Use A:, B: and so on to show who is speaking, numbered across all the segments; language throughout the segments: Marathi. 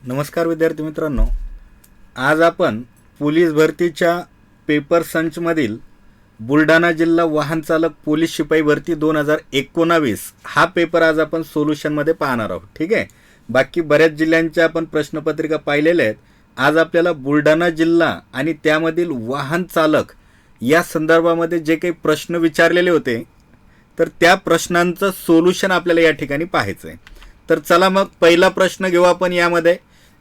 A: नमस्कार विद्यार्थी मित्रांनो, आज आपण पोलीस भरतीच्या पेपर संचमधील बुलढाणा जिल्हा वाहन चालक पोलीस शिपाई भरती 2019 हा पेपर आज आपण सोल्युशनमध्ये पाहणार आहोत. ठीक आहे. बाकी बऱ्याच जिल्ह्यांच्या आपण प्रश्नपत्रिका पाहिलेल्या आहेत. आज आपल्याला बुलढाणा जिल्हा आणि त्यामधील वाहन चालक या संदर्भामध्ये जे काही प्रश्न विचारलेले होते तर त्या प्रश्नांचं सोल्युशन आपल्याला या ठिकाणी पाहायचं आहे. तर चला मग पहिला प्रश्न घेऊ आपण. यामध्ये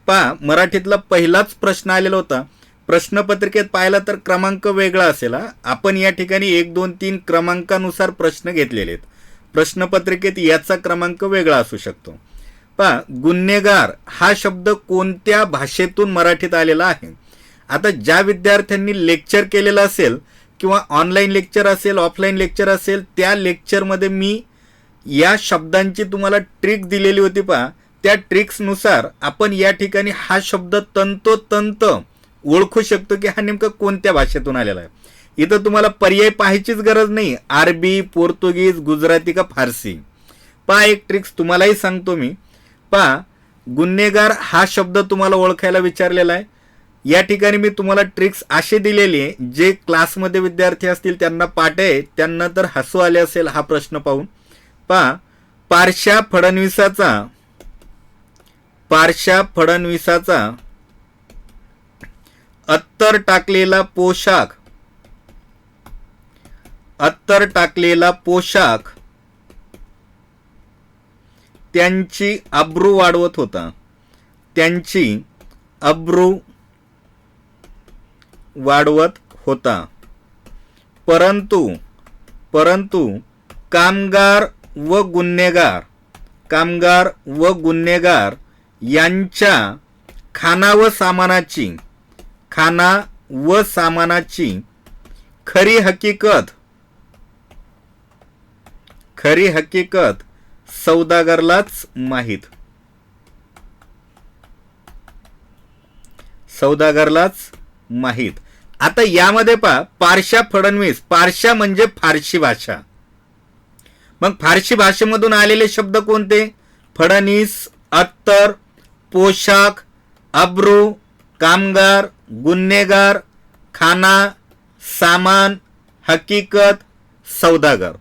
A: पहा, मराठीतला पहिलाच प्रश्न आलेला होता. प्रश्नपत्रिकेत पाहिला तर क्रमांक वेगळा असेल. आपण या ठिकाणी 1, 2, 3 क्रमांकानुसार प्रश्न घेतलेले आहेत. प्रश्नपत्रिकेत याचा क्रमांक वेगळा असू शकतो. पहा, गुन्हेगार हा शब्द कोणत्या भाषेतून मराठीत आलेला आहे. आता ज्या विद्यार्थ्यांनी लेक्चर केलेलं असेल किंवा ऑनलाईन लेक्चर असेल, ऑफलाईन लेक्चर असेल, त्या लेक्चरमध्ये मी या शब्दांची तुम्हाला ट्रिक दिलेली होती. पहा, त्या ट्रिक्सनुसार आपण या ठिकाणी हा शब्द तंतोतंत ओळखू शकतो की हा नेमका कोणत्या भाषेतून आलेला आहे. इथं तुम्हाला पर्याय पाहायचीच गरज नाही. अरबी, पोर्तुगीज, गुजराती का फारसी. पहा, एक ट्रिक्स तुम्हालाही सांगतो मी. पहा, गुन्हेगार हा शब्द तुम्हाला ओळखायला विचारलेला आहे. या ठिकाणी मी तुम्हाला ट्रिक्स अशी दिलेली आहे, जे क्लासमध्ये विद्यार्थी असतील त्यांना पाठ आहे, त्यांना तर हसू आले असेल हा प्रश्न पाहून. पहा, पारशा फडणवीसाचा अत्तर टाकलेला पोशाख त्यांची अब्रू वाढवत होता. परंतु कामगार व गुन्हेगार यांच्या खाना व सामानाची खरी हकीकत सौदागरलाच माहीत. आता यामध्ये पहा, पारशा फडणवीस, पारशा म्हणजे फारसी भाषा. मग फारसी भाषेमधून आलेले शब्द कोणते? फडणवीस, अत्तर, पोशाख, अब्रू, कामगार, गुन्हेगार, खाना, सामान, हकीकत, सौदागर.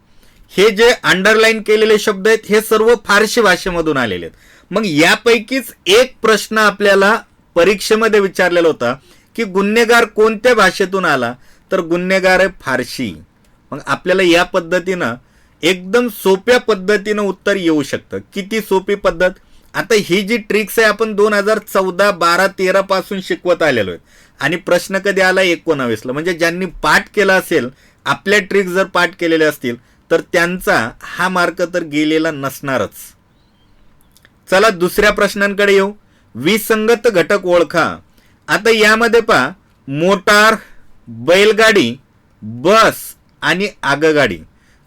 A: हे जे अंडरलाईन केलेले शब्द आहेत हे सर्व फारसी भाषेमधून आलेले आहेत. मग यापैकीच एक प्रश्न आपल्याला परीक्षेमध्ये विचारलेला होता की गुन्हेगार कोणत्या भाषेतून आला, तर गुन्हेगार आहे फारसी. मग आपल्याला या पद्धतीनं एकदम सोप्या पद्धतीनं उत्तर येऊ शकतं. किती सोपी पद्धत. आता ही जी ट्रिक्स आहे आपण 2014, 12, 13 पासून शिकवत आलेलो आहे आणि प्रश्न कधी आला 19ला. म्हणजे ज्यांनी पाठ केला असेल, आपल्या ट्रिक्स जर पाठ केलेले असतील तर त्यांचा हा मार्क तर गेलेला नसणारच. चला दुसऱ्या प्रश्नांकडे येऊ. विसंगत घटक ओळखा. आता यामध्ये पहा, मोटार, बैलगाडी, बस आणि आगगाडी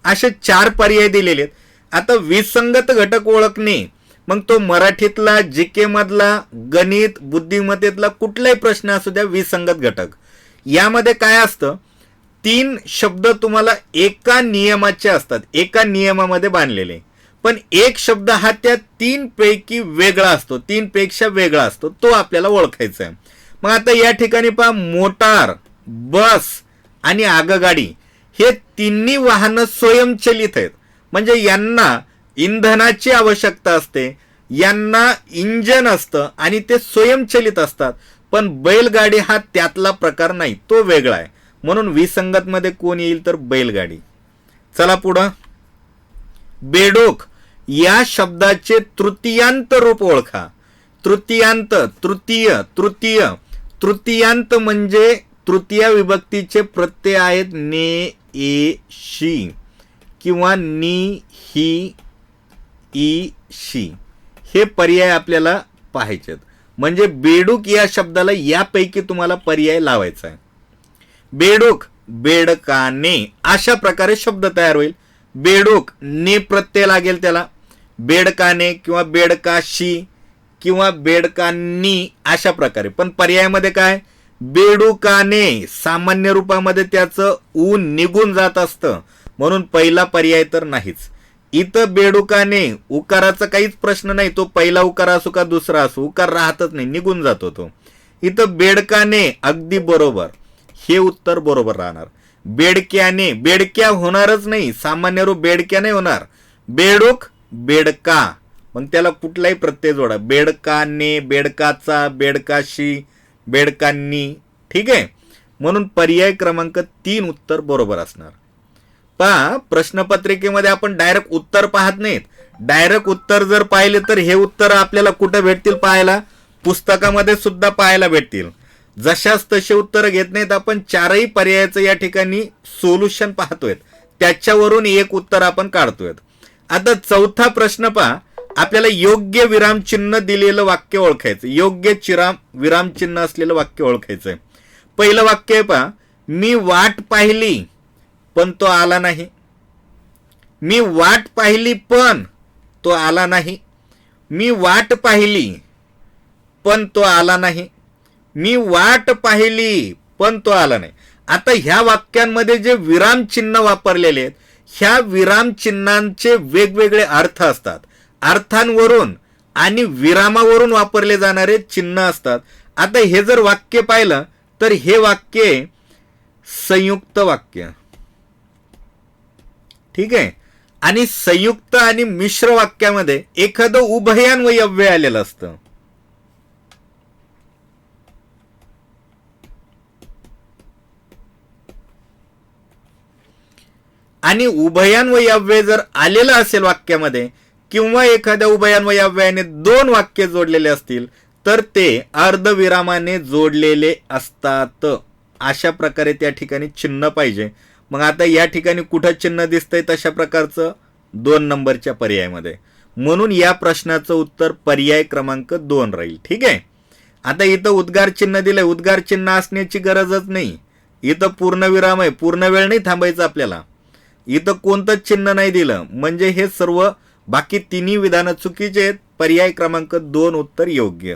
A: असे 4 पर्याय दिलेले आहेत. आता विसंगत घटक ओळखणे, मग तो मराठीतला, जीके मधला, गणित, बुद्धिमत्तेतला कुठलाही प्रश्न असू द्या, विसंगत घटक. यामध्ये काय असतं, 3 शब्द तुम्हाला एका नियमाचे असतात, एका नियमामध्ये बांधलेले. पण एक शब्द हा त्या 3 पैकी वेगळा असतो, 3 पेक्षा वेगळा असतो, तो आपल्याला ओळखायचा आहे. मग आता या ठिकाणी पहा, मोटार, बस आणि आगगाडी हे तिन्ही वाहनं स्वयंचलित आहेत. म्हणजे यांना इंधनाची आवश्यकता असते, यांना इंजन असतं आणि ते स्वयंचलित असतात. पण बैलगाडी हा त्यातला प्रकार नाही, तो वेगळा आहे. म्हणून विसंगत मध्ये कोण येईल, तर बैलगाडी. चला पुढं. बेडूक या शब्दाचे तृतीयांत रूप ओळखा. तृतीयांत म्हणजे तृतीय विभक्तीचे प्रत्यय आहेत ने, ए, शी किंवा नी, ही, ई, शी. हे पर्याय आपल्याला पाहायचेत. म्हणजे बेडूक या शब्दाला यापैकी तुम्हाला पर्याय लावायचा आहे. बेडूक, बेडकाने अशा प्रकारे शब्द तयार होईल. बेडूक ने प्रत्यय लागेल त्याला. बेडकाने किंवा बेडकाशी किंवा बेडकांनी अशा प्रकारे. पण पर्यायामध्ये काय, बेडूकाने सामान्य रूपामध्ये त्याचं ऊ निघून जात असतं, म्हणून पहिला पर्याय तर नाहीच. इथं बेडुकाने, उकाराचा काहीच प्रश्न नाही, तो पहिला उकार असो का दुसरा असो, उकार राहतच नाही, निघून जातो तो. इथं बेडकाने, अगदी बरोबर, हे उत्तर बरोबर राहणार. बेडक्याने, बेडक्या होणारच नाही, सामान्य रूप बेडक्या नाही होणार, बेडूक, बेडका, मग त्याला कुठलाही प्रत्यय जोडा, बेडकाने, बेडकाचा, बेडकाशी, बेडकांनी. ठीक आहे, म्हणून पर्याय क्रमांक 3 उत्तर बरोबर असणार. पहा, प्रश्नपत्रिकेमध्ये आपण डायरेक्ट उत्तर पाहत नाहीत. डायरेक्ट उत्तर जर पाहिले तर हे उत्तर आपल्याला कुठं भेटतील पाहायला? पुस्तकामध्ये सुद्धा पाहायला भेटतील. जशाच तसे उत्तर घेत नाहीत आपण, 4ही पर्यायाचं या ठिकाणी सोल्युशन पाहतोय, त्याच्यावरून एक उत्तर आपण काढतोय. आता चौथा प्रश्न पहा, आपल्याला योग्य विरामचिन्ह दिलेलं वाक्य ओळखायचं, योग्य विरामचिन्ह असलेलं वाक्य ओळखायचंय. पहिलं वाक्य आहे पहा, मी वाट पाहिली पण तो आला नाही. मी वाट पाहिली पण तो आला नाही. मी वाट पाहिली पण तो आला नाही. मी वाट पाहिली पण तो आला नाही. आता ह्या वाक्यांमध्ये जे विरामचिन्ह वापरलेले आहेत, ह्या विरामचिन्हांचे वेगवेगळे अर्थ असतात. अर्थांवरून आणि विरामावरून वापरले जाणारे चिन्ह असतात. आता हे जर वाक्य पाहिलं तर हे वाक्य संयुक्त वाक्य. ठीक आहे, आणि संयुक्त आणि मिश्र वाक्यामध्ये एखादं उभयान्वयव्यय आलेलं असतं. आणि उभयान्वयव्यय जर आलेलं असेल वाक्यामध्ये, किंवा एखाद्या उभयान्वयव्ययाने 2 वाक्य जोडलेले असतील, तर ते अर्धविरामाने जोडलेले असतात. अशा प्रकारे त्या ठिकाणी चिन्ह पाहिजे. मग आता या ठिकाणी कुठं चिन्ह दिसतंय? तशा प्रकारचं 2 नंबरच्या पर्यायामध्ये. म्हणून या प्रश्नाचं उत्तर पर्याय क्रमांक 2 राहील. ठीक आहे, आता इथं उद्गार चिन्ह दिलंय, उद्गार चिन्ह असण्याची गरजच नाही. इथं पूर्णविराम आहे, पूर्ण वेळ नाही थांबायचं आपल्याला. इथं कोणतंच चिन्ह नाही दिलं, म्हणजे हे सर्व बाकी तिन्ही विधानं चुकीचे आहेत. पर्याय क्रमांक 2 उत्तर योग्य.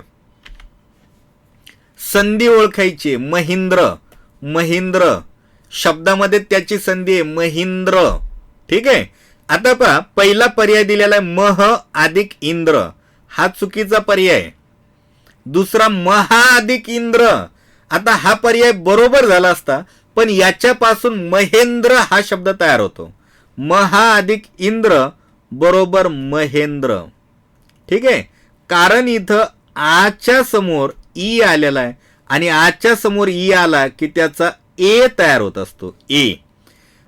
A: संधी ओळखायची, महेंद्र, महेंद्र शब्दामध्ये त्याची संधी आहे, महेंद्र. ठीक आहे, आता पहा, पहिला पर्याय दिलेला आहे मह अधिक इंद्र, हा चुकीचा पर्याय. दुसरा महा अधिक इंद्र, आता हा पर्याय बरोबर झाला असता, पण याच्यापासून महेंद्र हा शब्द तयार होतो. महा अधिक इंद्र बरोबर महेंद्र. ठीक आहे, कारण इथं आच्या समोर ई आलेला आहे, आणि आच्या समोर ई आला की त्याचा ए तयार होत असतो. ए,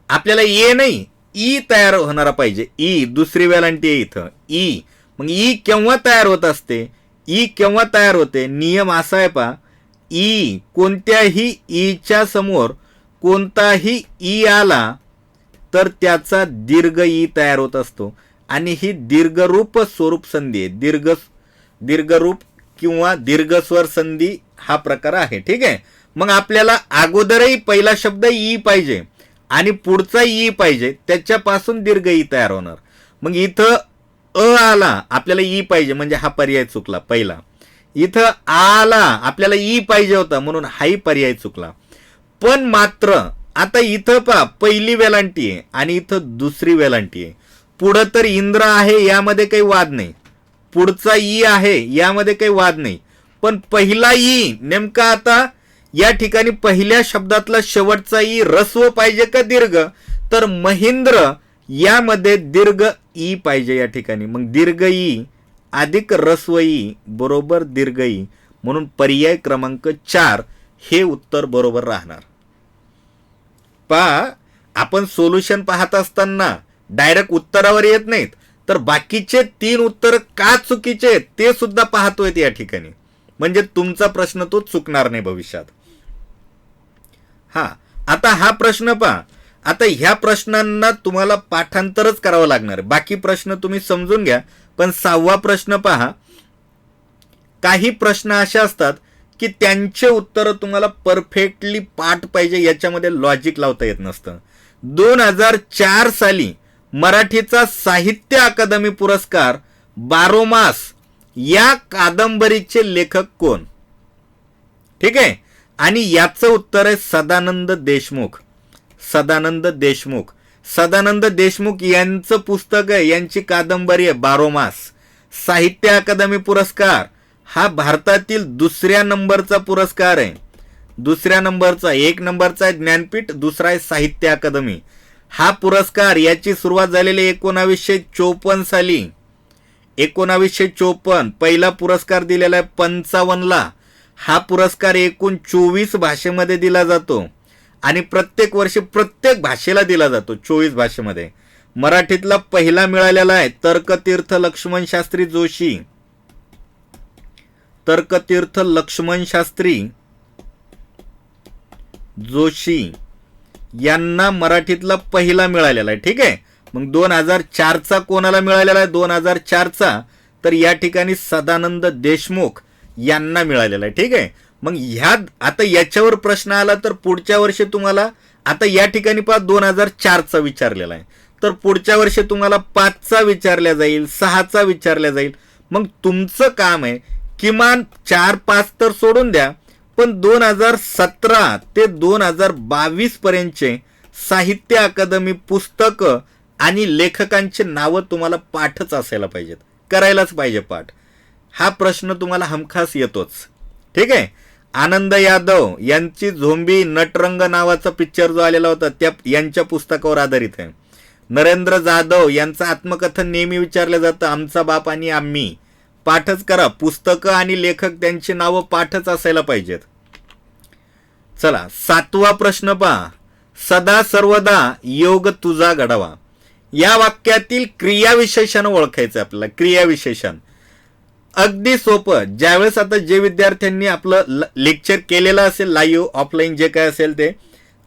A: आपल्याला ए नाही, ई तयार होणारा पाहिजे. ई दुसरी वेलांटी आहे इथं, ई. मग ई केव्हा तयार होत असते? ई केव्हा तयार होते? नियम असा आहे पहा, ई कोणत्याही ईच्या समोर कोणताही ई आला तर त्याचा दीर्घ ई तयार होत असतो, आणि ही दीर्घरूप स्वरूप संधी आहे. दीर्घरूप किंवा दीर्घस्वर संधी हा प्रकार आहे. ठीक आहे, मग आपल्याला अगोदरही पहिला शब्द ई पाहिजे आणि पुढचा ई पाहिजे, त्याच्यापासून दीर्घ ई तयार होणार. मग इथं अ आला, आपल्याला ई पाहिजे, म्हणजे हा पर्याय चुकला पहिला. इथं आला, आपल्याला ई पाहिजे होता, म्हणून हाही पर्याय चुकला. पण मात्र आता इथं पहा, पहिली वेलांटी आहे आणि इथं दुसरी वेलांटी आहे. पुढं तर इंद्र आहे, यामध्ये काही वाद नाही. पुढचा ई आहे, यामध्ये काही वाद नाही. पण पहिला ई नेमका आता या ठिकाणी पहिल्या शब्दातला शेवटचा ई रस्व पाहिजे का दीर्घ? तर महेंद्र यामध्ये दीर्घ ई पाहिजे या ठिकाणी. मग दीर्घ ई अधिक रस्व ई बरोबर दीर्घ ई, म्हणून पर्याय क्रमांक 4 हे उत्तर बरोबर राहणार. पहा, आपण सोल्युशन पाहत असताना डायरेक्ट उत्तरावर येत नाहीत, तर बाकीचे 3 उत्तर का चुकीचे आहेत ते सुद्धा पाहतोय या ठिकाणी, म्हणजे तुमचा प्रश्न तो चुकणार नाही भविष्यात. हा, आता हा प्रश्न पहा. आता ह्या प्रश्नांना तुम्हाला पाठांतरच करावं लागणार. बाकी प्रश्न तुम्ही समजून घ्या, पण 6वा प्रश्न पहा. काही प्रश्न असे असतात की त्यांचे उत्तर तुम्हाला परफेक्टली पाठ पाहिजे, याच्यामध्ये लॉजिक लावता येत नसतं. 2004 साली मराठीचा साहित्य अकादमी पुरस्कार 12 मास या कादंबरीचे लेखक कोण? ठीक आहे, आणि याचं उत्तर आहे सदानंद देशमुख. सदानंद देशमुख. सदानंद देशमुख यांचं पुस्तक आहे, यांची कादंबरी आहे बारोमास. साहित्य अकादमी पुरस्कार हा भारतातील दुसऱ्या नंबरचा पुरस्कार आहे. दुसऱ्या नंबरचा, एक नंबरचा आहे ज्ञानपीठ, दुसरा आहे साहित्य अकादमी. हा पुरस्कार याची सुरुवात झालेली 1954 साली. 1954 पहिला पुरस्कार दिलेला आहे 55ला. हा पुरस्कार एकूण 24 भाषेमध्ये दिला जातो आणि प्रत्येक वर्षी प्रत्येक भाषेला दिला जातो. 24 भाषेमध्ये. मराठीतला पहिला मिळालेला आहे तर्कतीर्थ लक्ष्मण शास्त्री जोशी. तर्कतीर्थ लक्ष्मण शास्त्री जोशी यांना मराठीतला पहिला मिळालेला आहे. ठीक आहे. मग 2004चा कोणाला मिळालेला आहे? 2004चा तर या ठिकाणी सदानंद देशमुख यांना मिळालेला आहे. ठीक आहे. मग ह्या आता याच्यावर प्रश्न आला तर पुढच्या वर्षी तुम्हाला, आता या ठिकाणी 2004चा विचारलेला आहे, तर पुढच्या वर्षी तुम्हाला 5चा विचारल्या जाईल, 6चा विचारल्या जाईल. मग तुमचं काम आहे किमान 4-5 तर सोडून द्या, पण 2017 ते 2022 पर्यंतचे साहित्य अकादमी पुस्तकं आणि लेखकांची नावं तुम्हाला पाठच असायला पाहिजेत. करायलाच पाहिजे पाठ. हा प्रश्न तुम्हाला हमखास येतोच. ठीक आहे. आनंद यादव यांची झोंबी नटरंग नावाचा पिक्चर जो आलेला होता त्या यांच्या पुस्तकावर आधारित आहे. नरेंद्र जाधव यांचं आत्मकथन नेहमी विचारलं जातं, आमचा बाप आणि आम्ही. पाठच करा. पुस्तकं आणि लेखक त्यांची नावं पाठच असायला पाहिजेत. चला 7वा प्रश्न पहा. सदा सर्वदा योग तुझा घडावा. या वाक्यातील क्रियाविशेषण ओळखायचं आपल्याला. क्रियाविशेषण अगदी सोपं. ज्यावेळेस आता जे विद्यार्थ्यांनी आपलं लेक्चर केलेलं असेल, लाईव्ह ऑफलाईन जे काय असेल ते,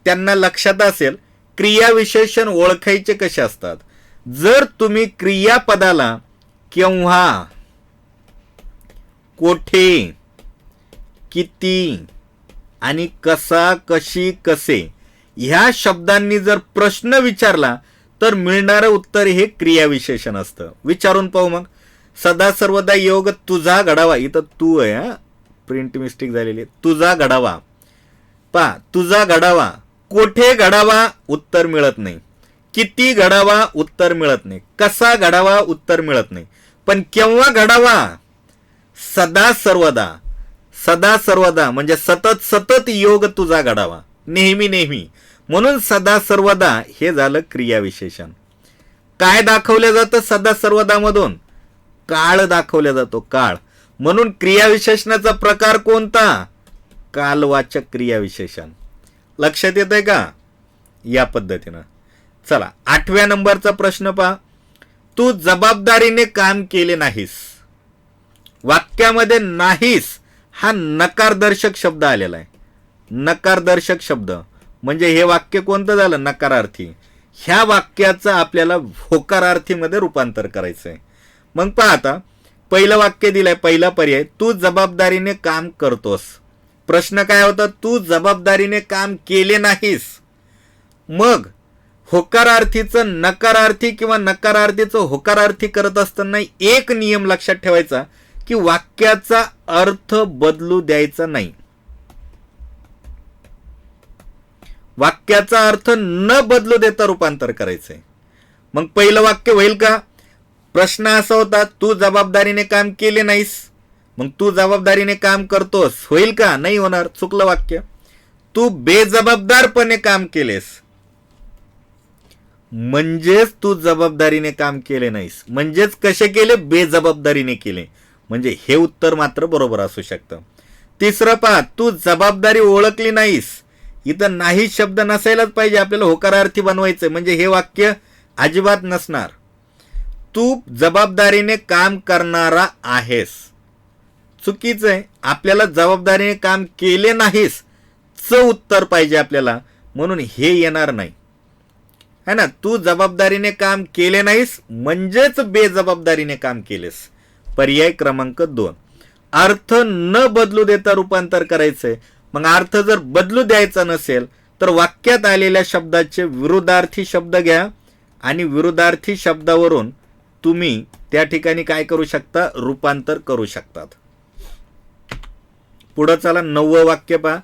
A: त्यांना लक्षात असेल क्रियाविशेषण ओळखायचे कसे असतात. जर तुम्ही क्रियापदाला केव्हा, कोठे, किती आणि कसा, कशी, कसे ह्या शब्दांनी जर प्रश्न विचारला तर मिळणारं उत्तर हे क्रियाविशेषण असतं. विचारून पाहू मग. सदा सर्वदा योग तुझा घडावा. इथं तू आहे, हा प्रिंट मिस्टेक झालेली. तुझा घडावा. पा तुझा घडावा. कोठे घडावा? उत्तर मिळत नाही. किती घडावा? उत्तर मिळत नाही. कसा घडावा? उत्तर मिळत नाही. पण केव्हा घडावा? सदा सर्वदा. सदा सर्वदा म्हणजे सतत सतत योग तुझा घडावा. नेहमी नेहमी. म्हणून सदा सर्वदा हे झालं क्रियाविशेषण. काय दाखवलं जातं सदा सर्वदा मधून? काळ दाखवला जातो. काळ. म्हणून क्रियाविशेषणाचा प्रकार कोणता? कालवाचक क्रियाविशेषण. लक्षात येतंय का? या पद्धतीनं. चला 8व्या नंबरचा प्रश्न पहा. तू जबाबदारीने काम केले नाहीस. वाक्यामध्ये नाहीस हा नकारदर्शक शब्द आलेला आहे. नकारदर्शक शब्द म्हणजे हे वाक्य कोणतं झालं? नकारार्थी. ह्या वाक्याचं आपल्याला होकारार्थीमध्ये रूपांतर करायचं आहे. मग पहा आता पहिलं वाक्य दिलंय, पहिला पर्याय तू जबाबदारीने काम करतोस. प्रश्न काय होता? तू जबाबदारीने काम केले नाहीस. मग होकारार्थीचं नकारार्थी किंवा नकारार्थीचं होकारार्थी करत असताना एक नियम लक्षात ठेवायचा की वाक्याचा अर्थ बदलू द्यायचा नाही. वाक्याचा अर्थ न बदलू देता रूपांतर करायचंय. मग पहिलं वाक्य होईल का? प्रश्न असा होता तू जबाबदारीने काम केले नाहीस. मग तू जबाबदारीने काम करतोस होईल का? नाही होणार. चुकलं वाक्य. तू बेजबाबदारपणे काम केलेस म्हणजेच तू जबाबदारीने काम केले नाहीस. म्हणजेच कसे केले? बेजबाबदारीने केले. म्हणजे हे उत्तर मात्र बरोबर असू शकतं. तिसरं पहा. तू जबाबदारी ओळखली नाहीस. इथं नाही शब्द नसायलाच पाहिजे. आपल्याला होकारार्थी बनवायचं म्हणजे हे वाक्य अजिबात नसणार. तू जबाबदारीने काम करणारा आहेस. चुकीचं आहे. आपल्याला जबाबदारीने काम केले नाहीस च उत्तर पाहिजे आपल्याला. म्हणून हे येणार नाही है ना. तू जबाबदारीने काम केले नाहीस म्हणजेच बेजबाबदारीने काम केलेस. पर्याय क्रमांक 2. अर्थ न बदलू देता रूपांतर करायचंय. मग अर्थ जर बदलू द्यायचा नसेल तर वाक्यात आलेल्या शब्दाचे विरुद्धार्थी शब्द घ्या आणि विरुद्धार्थी शब्दावरून तुम्ही त्या ठिकाणी काय करू शकता? रूपांतर करू शकतात. पुढं चला 9वं वाक्य पहा.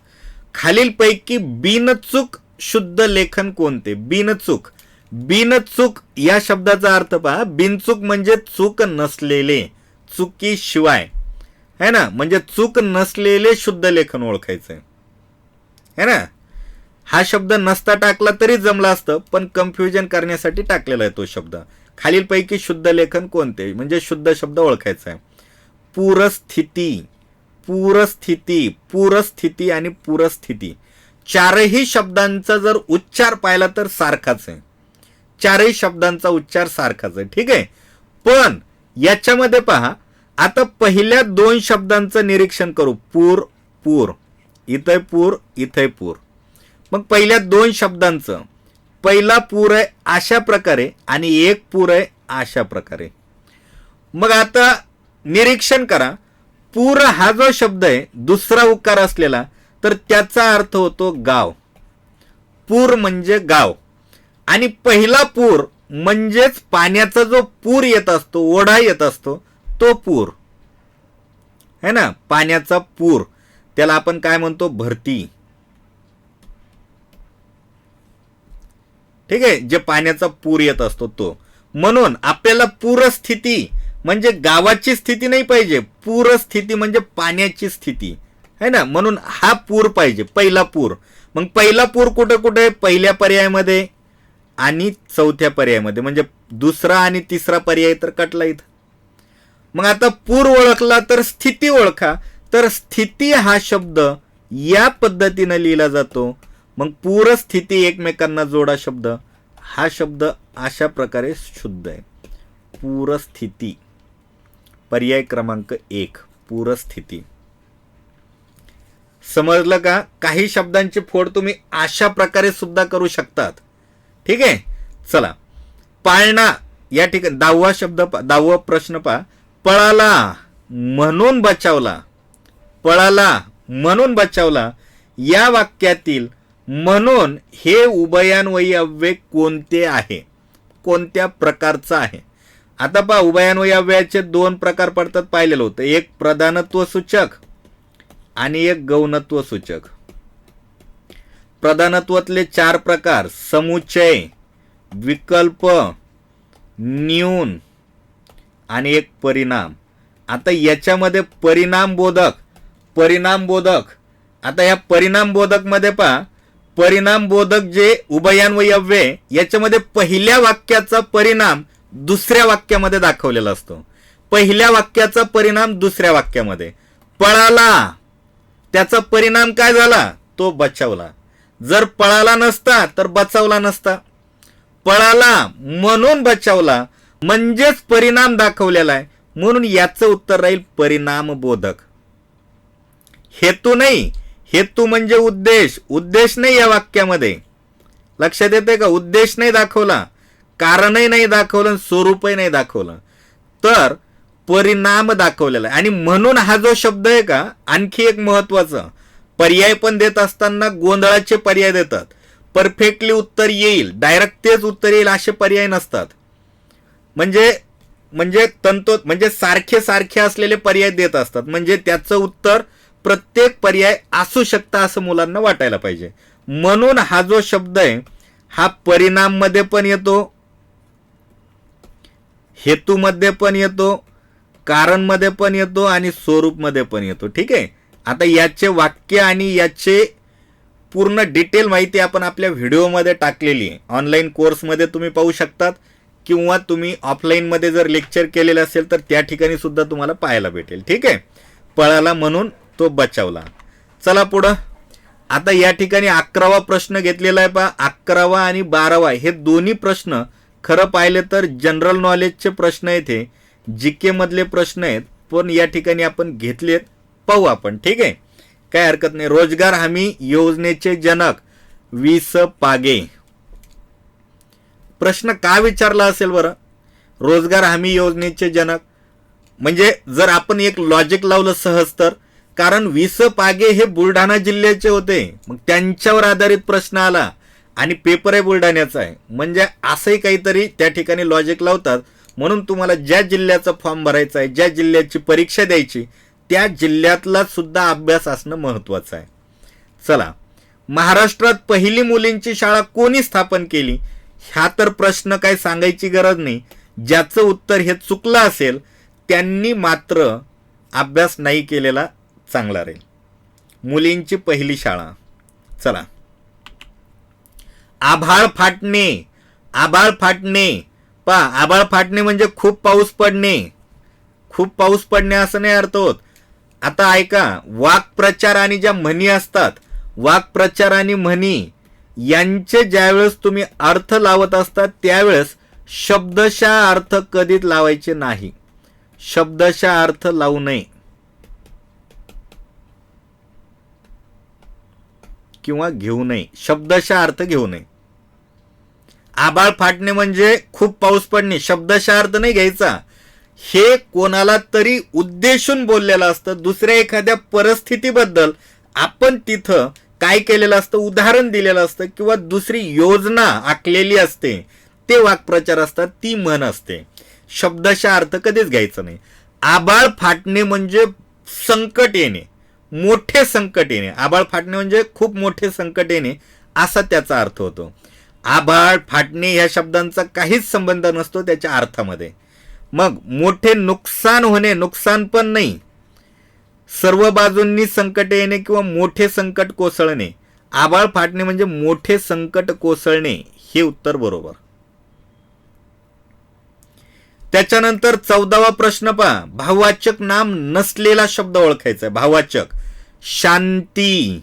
A: खालीलपैकी बिनचूक शुद्ध लेखन कोणते? बिनचूक. बिनचूक या शब्दाचा अर्थ पहा. बिनचूक म्हणजे चूक नसलेले, चुकीशिवाय है ना, म्हणजे चूक नसलेले शुद्ध लेखन ओळखायचंय है ना. हा शब्द नसता टाकला तरी जमला असतं, पण कन्फ्युजन करण्यासाठी टाकलेला आहे तो शब्द. खालीलपैकी शुद्ध लेखन कोणते, म्हणजे शुद्ध शब्द ओळखायचा आहे. पूरस्थिती, पूरस्थिती, पूरस्थिती आणि पूरस्थिती, चारही शब्दांचा जर उच्चार पाहिला तर सारखाच आहे. चारही शब्दांचा उच्चार सारखाच आहे. ठीक आहे. पण याच्यामध्ये पहा, आता पहिल्या दोन शब्दांचं निरीक्षण करू. पूर, पूर, इथं पूर, इथं पूर. मग पहिल्या दोन शब्दांचं, पहिला पूर आहे अशा प्रकारे आणि एक पूर आहे अशा प्रकारे. मग आता निरीक्षण करा. पूर हा जो शब्द आहे दुसरा उकार असलेला, तर त्याचा अर्थ होतो गाव. पूर म्हणजे गाव. आणि पहिला पूर म्हणजेच पाण्याचा जो पूर येत असतो, ओढा येत असतो, तो पूर है ना. पाण्याचा पूर, त्याला आपण काय म्हणतो, भरती. ठीक आहे. जे पाण्याचा पूर येत असतो तो. म्हणून आपल्याला पूरस्थिती म्हणजे गावाची स्थिती नाही पाहिजे, पूरस्थिती म्हणजे पाण्याची स्थिती है ना. म्हणून हा पूर पाहिजे, पहिला पूर. मग पहिला पूर कुठे कुठे, पहिल्या पर्यायामध्ये आणि चौथ्या पर्यायामध्ये, म्हणजे दुसरा आणि तिसरा पर्याय तर कटला इथं. मग आता पूर ओळखला तर स्थिती ओळखा. तर स्थिती हा शब्द या पद्धतीने लिहिला जातो. मग पूरस्थिती एकमेकांना जोडा शब्द. हा शब्द अशा प्रकारे शुद्ध आहे. पूरस्थिती, पर्याय क्रमांक 1, पूरस्थिती. समजलं का? काही शब्दांची फोड तुम्ही अशा प्रकारे सुद्धा करू शकतात. ठीक आहे. चला, पाळणा या ठिकाणी 10वा शब्द, 10वा प्रश्न पहा. पळाला म्हणून बचावला, पळाला म्हणून बचावला या वाक्यातील म्हणून हे उभयान्वयी अव्यय कोणते आहे, कोणत्या प्रकारचं आहे. आता पहा, उभयान्वयी अव्ययाचे दोन प्रकार पडतात, पाहिलेलं होतं. एक प्रधानत्व सूचक आणि एक गौणत्व सूचक. प्रधानत्वातले 4 प्रकार, समुच्चय, विकल्प, न्यून आणि एक परिणाम. आता याच्यामध्ये परिणाम बोधक, परिणाम बोधक. आता या परिणाम बोधक मध्ये पहा, परिणाम बोधक जे उभयान्वयी अव्यय, याच्यामध्ये पहिल्या वाक्याचा परिणाम दुसऱ्या वाक्यामध्ये दाखवलेला असतो. पहिल्या वाक्याचा परिणाम दुसऱ्या वाक्यामध्ये. पळाला, त्याचा परिणाम काय झाला, तो बचावला. जर पळाला नसता तर बचावला नसता. पळाला म्हणून बचावला म्हणजेच परिणाम दाखवलेला आहे, म्हणून याचं उत्तर राहील परिणाम बोधक. हेतू नाही, हेतू म्हणजे उद्देश, उद्देश नाही या वाक्यामध्ये. लक्षात येते का? उद्देश नाही दाखवला, कारणही नाही दाखवलं, स्वरूपही नाही दाखवलं, तर परिणाम दाखवलेला आहे. आणि म्हणून हा जो शब्द आहे का, आणखी एक महत्वाचं, पर्याय पण देत असताना गोंधळाचे पर्याय देतात. परफेक्टली उत्तर येईल, डायरेक्ट तेच उत्तर येईल असे पर्याय नसतात. म्हणजे तंतो म्हणजे सारखे सारखे असलेले पर्याय देत असतात. म्हणजे त्याचं उत्तर प्रत्येक पर्याय असू शकतं असं मुलांना वाटायला पाहिजे. म्हणून हा जो शब्द आहे हा परिणाम मध्ये पण येतो, हेतू मध्ये पण येतो, कारण मध्ये पण येतो आणि स्वरूप मध्ये पण येतो. ठीक आहे. आता याचे वाक्य आणि याचे पूर्ण डिटेल माहिती आपण आपल्या व्हिडिओमध्ये टाकलेली आहे. ऑनलाईन कोर्समध्ये तुम्ही पाहू शकतात, किंवा तुम्ही ऑफलाईनमध्ये जर लेक्चर केलेले असेल तर त्या ठिकाणी सुद्धा तुम्हाला पाहायला भेटेल. ठीक आहे. पळाला म्हणून तो बचावला. चला पुढं. आता या ठिकाणी 11वा प्रश्न घेतलेला आहे पहा. 11वा आणि 12वा हे दोन्ही प्रश्न खरं पाहिले तर जनरल नॉलेजचे प्रश्न आहेत, हे जीके मधले प्रश्न आहेत, पण या ठिकाणी आपण घेतलेत, पाहू आपण. ठीक आहे, काय हरकत नाही. रोजगार हमी योजनेचे जनक वि.स. पागे. प्रश्न का विचारला असेल बरं? रोजगार हमी योजनेचे जनक म्हणजे जर आपण एक लॉजिक लावलं सहज, तर कारण वि.स. पागे हे बुलढाणा जिल्ह्याचे होते, मग त्यांच्यावर आधारित प्रश्न आला आणि पेपर आहे बुलढाण्याचा आहे, म्हणजे असंही काहीतरी त्या ठिकाणी लॉजिक लावतात. म्हणून तुम्हाला ज्या जिल्ह्याचा फॉर्म भरायचा आहे, ज्या जिल्ह्याची परीक्षा द्यायची, त्या जिल्ह्यातला सुद्धा अभ्यास असणं महत्वाचं आहे. चला, महाराष्ट्रात पहिली मुलींची शाळा कोणी स्थापन केली ह्या तर प्रश्न काय सांगायची गरज नाही. ज्याचं उत्तर हे चुकलं असेल त्यांनी मात्र अभ्यास नाही केलेला चांगला राहील. मुलींची पहिली शाळा. चला, आभाळ फाटणे. आभाळ फाटणे आभाळ फाटणे म्हणजे खूप पाऊस पडणे. खूप पाऊस पडणे असं नाही अर्थ होत. आता ऐका, वाक्प्रचार आणि ज्या म्हणी असतात, वाक्प्रचार आणि म्हणी यांचे ज्यावेळेस तुम्ही अर्थ लावत असतात त्यावेळेस शब्दशः अर्थ कधीच लावायचे नाही. शब्दशः अर्थ लावू नये किंवा घेऊ नये. शब्दशः अर्थ घेऊ नये. आभाळ फाटणे म्हणजे खूप पाऊस पडणे, शब्दशः अर्थ नाही घ्यायचा. हे कोणाला तरी उद्देशून बोललेलं असतं. दुसऱ्या एखाद्या परिस्थितीबद्दल आपण तिथं काय केलेलं असतं, उदाहरण दिलेलं असतं किंवा दुसरी योजना आखलेली असते. ते वाक्प्रचार असतात, ती म्हण असते. शब्दशः अर्थ कधीच घ्यायचा नाही. आभाळ फाटणे म्हणजे संकट येणे, मोठे संकट येणे. आभाळ फाटणे म्हणजे खूप मोठे संकट येणे असा त्याचा अर्थ होतो. आभाळ फाटणे या शब्दांचा काहीच संबंध नसतो त्याच्या अर्थामध्ये. मग मोठे नुकसान होणे, नुकसान पण नाही, सर्व बाजूंनी संकट येणे किंवा मोठे संकट कोसळणे. आभाळ फाटणे म्हणजे मोठे संकट कोसळणे, हे उत्तर बरोबर. त्याच्यानंतर 14वा प्रश्न पहा. भाववाचक नाम नसलेला शब्द ओळखायचा आहे. भाववाचक: शांती,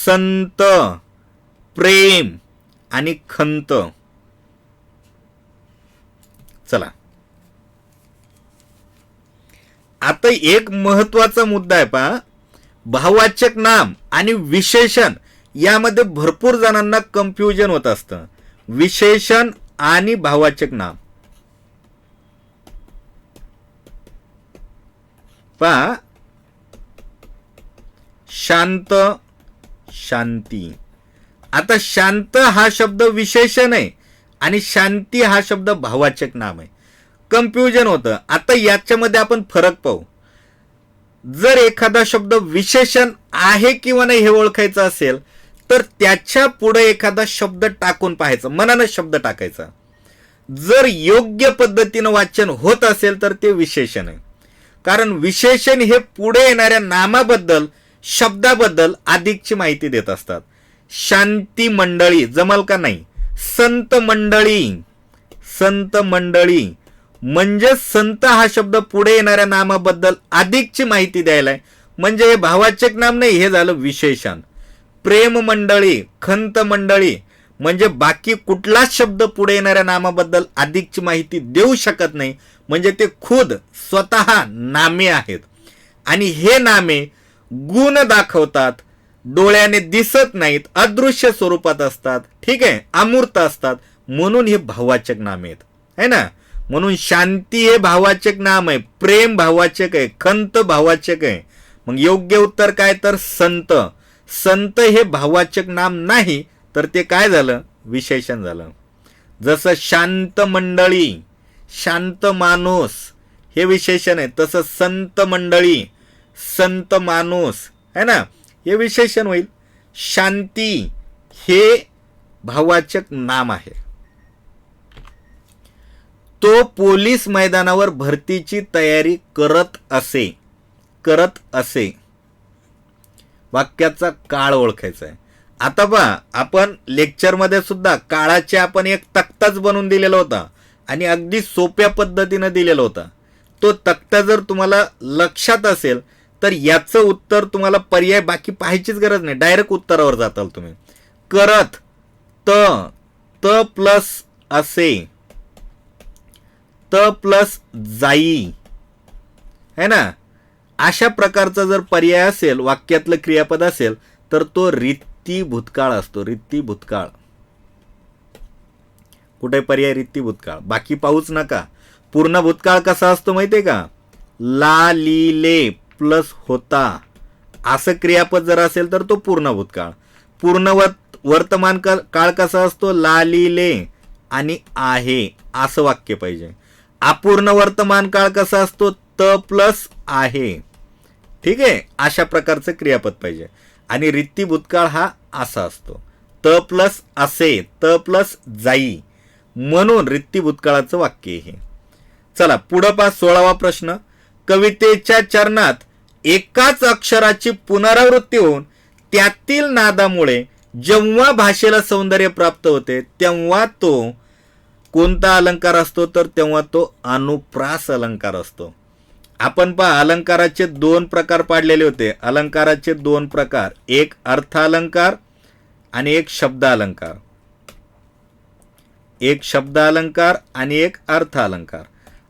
A: संत, प्रेम आणि खंत. चला, आता एक महत्वाचा मुद्दा आहे पहा. भाववाचक नाम आणि विशेषण यामध्ये भरपूर जणांना कन्फ्युजन होत असतं. विशेषण आणि भाववाचक नाम पहा. शांत, शांती. आता शांत हा शब्द विशेषण आहे आणि शांती हा शब्द भाववाचक नाम आहे. कन्फ्युजन होतं. आता याच्यामध्ये आपण फरक पाहू. जर एखादा शब्द विशेषण आहे किंवा नाही हे ओळखायचं असेल तर त्याच्या पुढे एखादा शब्द टाकून पाहायचं, मनानं शब्द टाकायचा. जर योग्य पद्धतीनं वाचन होत असेल तर ते विशेषण आहे. कारण विशेषण हे पुढे येणाऱ्या नामाबद्दल, शब्दाबद्दल अधिकची माहिती देत असतात. शांती मंडळी जमल का नाही. संत मंडळी, संत मंडळी म्हणजे संत हा शब्द पुढे येणाऱ्या नामाबद्दल अधिकची माहिती द्यायला आहे, म्हणजे हे भाववाचक नाम नाही, हे झालं विशेषण. प्रेम मंडळी, खंत मंडळी म्हणजे बाकी कुठलाच शब्द पुढे येणाऱ्या नामाबद्दल अधिकची माहिती देऊ शकत नाही, म्हणजे ते खुद स्वतः नामे आहेत. आणि हे नामे गुण दाखवतात, डोळ्याने दिसत नाहीत, अदृश्य स्वरूपात असतात, ठीक आहे, अमूर्त असतात, म्हणून हे भाववाचक नामे आहेत, है ना. म्हणून शांती हे भाववाचक नाम आहे, प्रेम भाववाचक आहे, खंत भाववाचक आहे. मग योग्य उत्तर काय तर संत. संत हे भाववाचक नाम नाही तर ते काय झालं, विशेषण झालं. जसं शांत मंडळी, शांत माणूस हे विशेषण आहे, तसं संत मंडळी, संत माणूस है ना, हे विशेषण होईल. शांती हे भाववाचक नाम आहे. तो पोलीस मैदानावर भरतीची तयारी करत असे. वाक्याचा काळ ओळखायचा आहे. आता पहा, आपण लेक्चरमध्ये सुद्धा काळाचे आपण एक तक्ताच बनवून दिलेला होता आणि अगदी सोप्या पद्धतीने दिलेला होता. तो तक्ता जर तुम्हाला लक्षात असेल तर याचं उत्तर तुम्हाला पर्याय बाकी पाहायचीच गरज नाही, डायरेक्ट उत्तरावर जाताल तुम्ही. करत, त प्लस असे, त प्लस जाई, है ना. अशा प्रकारचा जर पर्याय असेल, वाक्यातलं क्रियापद असेल तर तो रित्ती भूतकाळ असतो. रित्ती भूतकाळ. कुठे पर्याय रित्ती भूतकाळ, बाकी पाहूच नका. पूर्ण भूतकाळ कसा असतो माहितीये का, ला ली ले प्लस होता असं क्रियापद जर असेल तर तो पूर्ण भूतकाळ. पूर्ण वर्तमान काळ कसा असतो, ला ली ले आणि आहे असं वाक्य पाहिजे. अपूर्ण वर्तमान काळ कसा असतो, त प्लस आहे, ठीक आहे, अशा प्रकारचं क्रियापद पाहिजे. आणि रित्ती भूतकाळ हा असा असतो. त प्लस असे, त प्लस जाई, म्हणून रित्ती भूतकाळाचं वाक्य हे. चला पुढं पहा 16वा प्रश्न. कवितेच्या चरणात एकाच अक्षराची पुनरावृत्ती होऊन त्यातील नादामुळे जेव्हा भाषेला सौंदर्य प्राप्त होते तेव्हा तो कोणता अलंकार असतो, तर तेव्हा तो अनुप्रास अलंकार असतो. आपण पहा अलंकाराचे 2 प्रकार पाडलेले होते. अलंकाराचे 2 प्रकार, एक अर्थ अलंकार आणि एक शब्द अलंकार. एक शब्द अलंकार आणि एक अर्थ अलंकार.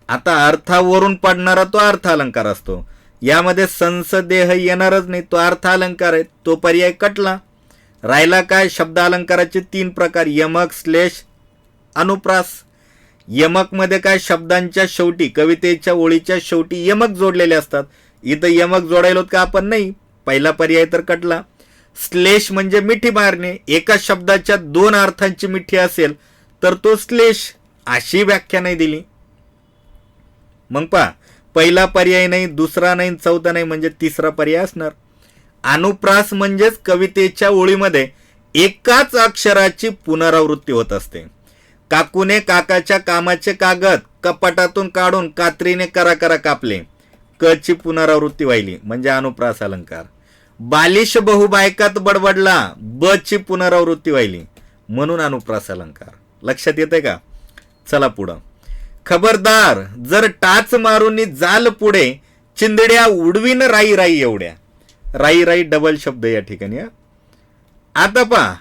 A: आता अर्थावरून पडणारा तो अर्थ अलंकार असतो. यामध्ये संसदेह येणारच नाही, तो अर्थ अलंकार आहे, तो पर्याय कटला. राहिला काय? शब्द अलंकाराचे 3 प्रकार, यमक, श्लेष, अनुप्रास. यमक मध्ये काय? शब्दांच्या शेवटी, कवितेच्या ओळीच्या शेवटी यमक जोडलेले असतात. इथं यमक जोडायला का आपण नाही, पहिला पर्याय तर कटला. श्लेष म्हणजे मिठी मारणे, एका शब्दाच्या 2 अर्थांची मिठी असेल तर तो श्लेष, अशी व्याख्या नाही दिली. मग पहा पहिला पर्याय नाही, दुसरा नाही, चौथा नाही, म्हणजे तिसरा पर्याय असणार. अनुप्रास म्हणजेच कवितेच्या ओळीमध्ये एकाच अक्षराची पुनरावृत्ती होत असते. काकूने काकाच्या कामाचे कागद कपाटातून काढून कात्रीने करा कापले, क ची पुनरावृत्ती व्हायली म्हणजे अनुप्रास अलंकार. बालिश बहु बायकात बडबडला, ब ची पुनरावृत्ती व्हायली म्हणून अनुप्रास अलंकार. लक्षात येते का? चला पुढं. खबरदार जर टाच मारून जाल पुढे, चिंदड्या उडवीन राई राई एवढ्या. राई राई डबल शब्द या ठिकाणी. आता पहा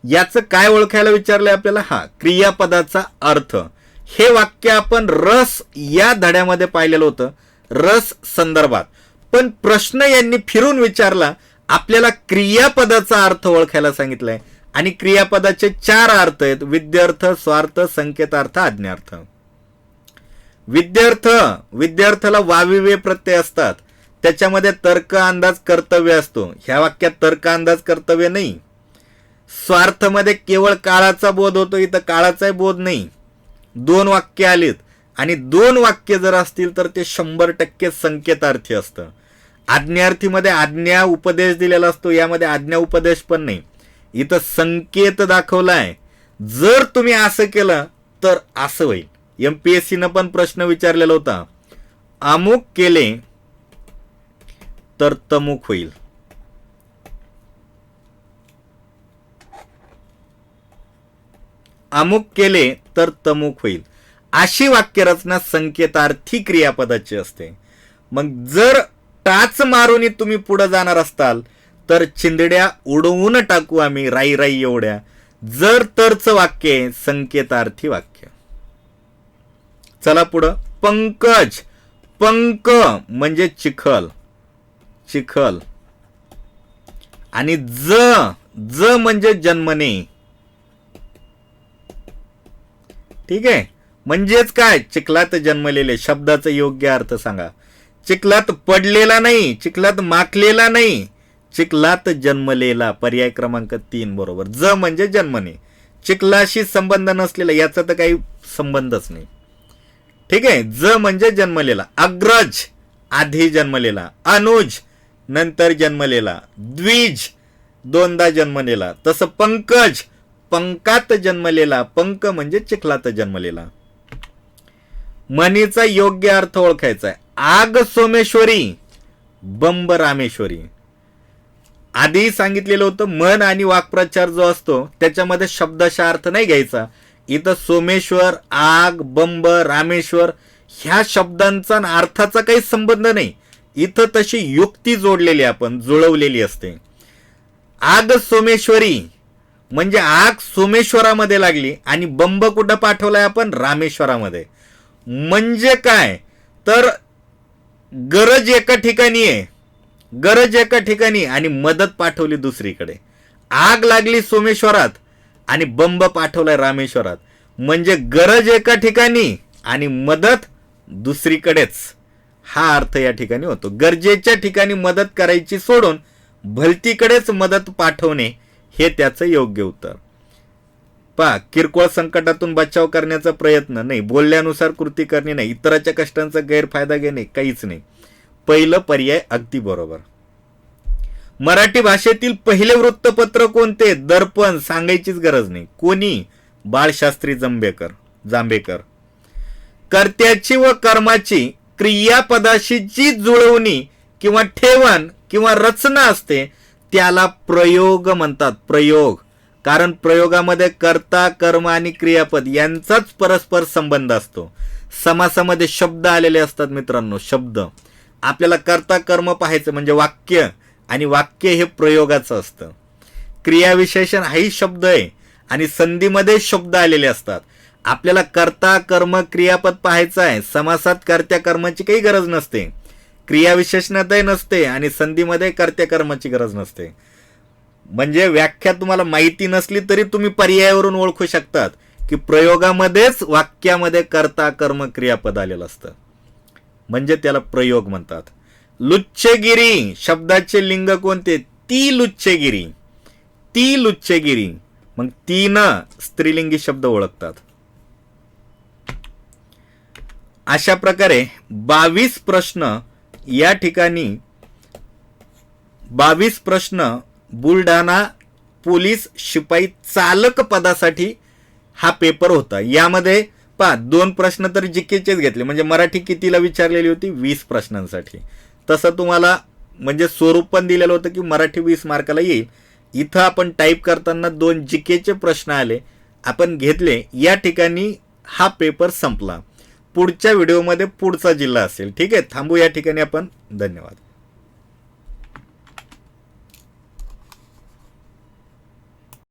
A: याचं काय ओळखायला विचारलंय आपल्याला. हा क्रियापदाचा अर्थ. हे वाक्य आपण रस या धड्यामध्ये पाहिलेलं होतं, रस संदर्भात. पण प्रश्न यांनी फिरून विचारला, आपल्याला क्रियापदाचा अर्थ ओळखायला सांगितलंय. आणि क्रियापदाचे 4 अर्थ आहेत, विद्यार्थ, स्वार्थ, संकेतार्थ, आज्ञार्थ. विद्यार्थाला वाविवे प्रत्यय असतात, त्याच्यामध्ये तर्क अंदाज कर्तव्य असतो. ह्या वाक्यात तर्क अंदाज कर्तव्य नाही. स्वार्थमध्ये केवळ काळाचा बोध होतो, इथं काळाचाही बोध नाही. 2 वाक्य आलीत आणि 2 वाक्य जर असतील तर ते 100% संकेतार्थी असतं. आज्ञार्थीमध्ये आज्ञा उपदेश दिलेला असतो, यामध्ये आज्ञा उपदेश पण नाही. इथं संकेत दाखवलाय, जर तुम्ही असं केलं तर असं होईल. MPSC पण प्रश्न विचारलेला होता, अमुक केले तर तमुक होईल. अमुक केले तर तमुक होईल, अशी वाक्यरचना संकेतार्थी क्रियापदाची असते. मग जर टाच मारून तुम्ही पुढे जाणार असताल तर चिंदड्या उडवून टाकू आम्ही राई राई एवढ्या. जर तरच वाक्य संकेतार्थी वाक्य. चला पुढं. पंकज, पंक म्हणजे चिखल, चिखल. आणि ज म्हणजे जन्मने. ठीक आहे, म्हणजेच काय? चिखलात जन्मलेले. शब्दाचा योग्य अर्थ सांगा. चिखलात पडलेला नाही, चिखलात माखलेला नाही, चिखलात जन्मलेला. पर्याय क्रमांक 3 बरोबर. ज म्हणजे जन्मने, चिखलाशी संबंध नसलेला, याचा तर काही संबंधच नाही. ठीक आहे, ज म्हणजे जन्मलेला. अग्रज आधी जन्मलेला, अनुज नंतर जन्मलेला, द्विज 2दा जन्मलेला. तसं पंकज पंकात जन्मलेला, पंक म्हणजे चिखलात जन्मलेला. म्हणीचा योग्य अर्थ ओळखायचा आहे. आग सोमेश्वरी, बंब रामेश्वरी. आधी सांगितलेलं होतं मन आणि वाक्प्रचार जो असतो त्याच्यामध्ये शब्दाचा अर्थ नाही घ्यायचा. इथं सोमेश्वर, आग, बंब, रामेश्वर ह्या शब्दांचा अर्थाचा काही संबंध नाही. इथं तशी युक्ती जोडलेली, आपण जुळवलेली असते. आग सोमेश्वरी म्हणजे आग सोमेश्वरामध्ये लागली आणि बंब कुठं पाठवलाय आपण? रामेश्वरामध्ये. म्हणजे काय? तर गरज एका ठिकाणी आहे, गरज एका ठिकाणी आणि मदत पाठवली दुसरीकडे. आग लागली सोमेश्वरात आणि बंब पाठवलाय रामेश्वरात. म्हणजे गरज एका ठिकाणी आणि मदत दुसरीकडेच, हा अर्थ या ठिकाणी होतो. गरजेच्या ठिकाणी मदत करायची सोडून भलतीकडेच मदत पाठवणे हे त्याचं योग्य उत्तर. पहा, किरकोळ संकटातून बचाव करण्याचा प्रयत्न नाही, बोलल्यानुसार कृती करणे नाही, इतराच्या कष्टांचा गैरफायदा घेणे, काहीच नाही. पहिलं पर्याय अगदी बरोबर. मराठी भाषेतील पहिले वृत्तपत्र कोणते? दर्पण. सांगायचीच गरज नाही. कोणी? बाळशास्त्री जांभेकर. कर्त्याची व कर्माची क्रियापदाशी जी जुळवणी किंवा ठेवण किंवा रचना असते त्याला प्रयोग म्हणतात. प्रयोग. कारण प्रयोगामध्ये कर्ता, कर्म आणि क्रियापद यांचाच परस्पर संबंध असतो. समासामध्ये शब्द आलेले असतात मित्रांनो. शब्द. आपल्याला कर्ता कर्म पाहायचं म्हणजे वाक्य, आणि वाक्य हे प्रयोगाचं असतं. क्रियाविशेषण हाही शब्द आहे आणि संधीमध्ये शब्द आलेले असतात. आपल्याला कर्ता कर्म क्रियापद पाहायचं आहे. समासात कर्त्या कर्माची काही गरज नसते, क्रियाविशेषणातही नसते आणि संधीमध्ये कर्त्या कर्माची गरज नसते. म्हणजे व्याख्या तुम्हाला माहिती नसली तरी तुम्ही पर्यायावरून ओळखू शकतात की प्रयोगामध्येच वाक्यामध्ये कर्ता कर्म क्रियापद आलेलं असतं, म्हणजे त्याला प्रयोग म्हणतात. लुच्चेगिरी शब्दाचे लिंग कोणते? ती लुच्चेगिरी. ती लुच्चेगिरी. मग तीनं स्त्रीलिंगी शब्द ओळखतात. अशा प्रकारे 22 प्रश्न या ठिकाणी 22 प्रश्न बुलढाणा पोलीस शिपाई चालक पदासाठी हा पेपर होता. यामध्ये 2 प्रश्न तर जीकेचेच घेतले, म्हणजे मराठी कितीला विचारलेली होती? 20 प्रश्नांसाठी. तसं तुम्हाला म्हणजे स्वरूप पण दिलेलं होतं की मराठी 20 मार्काला येईल. इथं आपण टाईप करताना 2 जीकेचे प्रश्न आले, आपण घेतले. या ठिकाणी हा पेपर संपला. पुढच्या व्हिडिओमध्ये पुढचा जिल्हा असेल. ठीक आहे, थांबू या ठिकाणी आपण. धन्यवाद.